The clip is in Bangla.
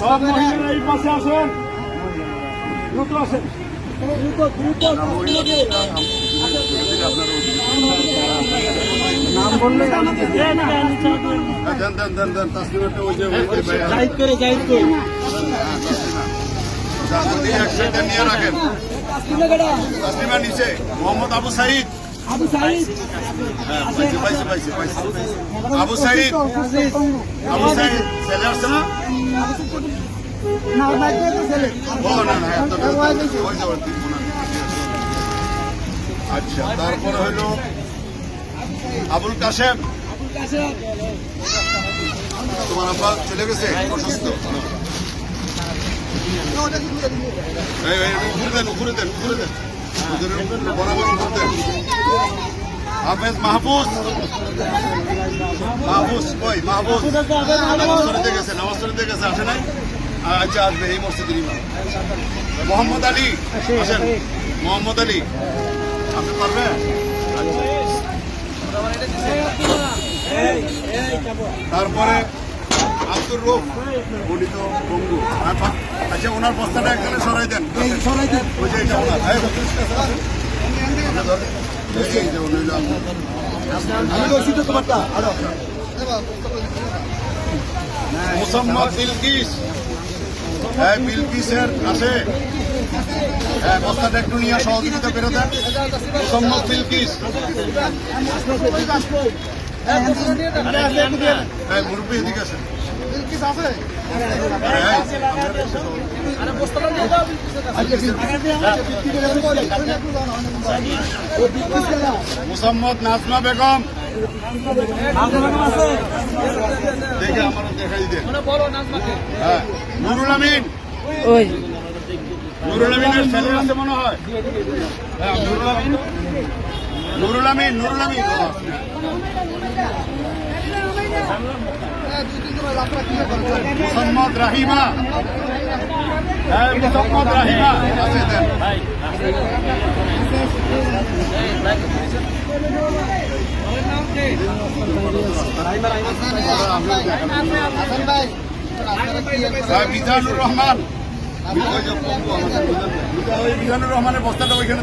সব মহিলারা এই পাশে আসেন, দ্রুত আসেন। নাম বললে নিয়ে রাখেন। তাসলিমা নিচে, মোহাম্মদ আবু সাইদ। আবু সাইদ, আবু সাইদ ছেলে আসছে না? আচ্ছা, তারপরে হইল আবুল কাশেম। তোমার আব্বা চলে গেছে অসুস্থ। উপরে দেন বরাবর উপরে দেন। হাফেজ মাহফুজ কই? মাহফুজ নামাজ পড়তে গেছে, আসে নাই? আচ্ছা, আসবে এই মসজিদের ইমাম। মোহাম্মদ আলী আসেন। মোহাম্মদ আলী, আপনি পারবেন? তারপরে আব্দুর রৌফ, গণিত বঙ্গু। আচ্ছা, ওনার বস্তাটা একখানে সরাই দেন। ওই যে এটা ওনার। মোসাম্মদ বিলকিস, বিলকিসের কাছে বস্তাটা একটু নিয়ে সহযোগিতা করে দেন। মোসাম্মদ বিলকিস, মুরব্বী এদিকে আছে। মোসাম্মদ নাজমা বেগম, দেখে আমারও দেখাই দেন। হ্যাঁ, নুরুল আমিন, নুরুল আমিনের ছেলে আছে মনে হয়। হ্যাঁ, নুরুল আমিন। মোহাম্মদ রাহিমা, মোহাম্মদ রাহিমা আছে দেন। মিজানুর রহমান, মিজানুর রহমানের বস্তাটা ওইখানে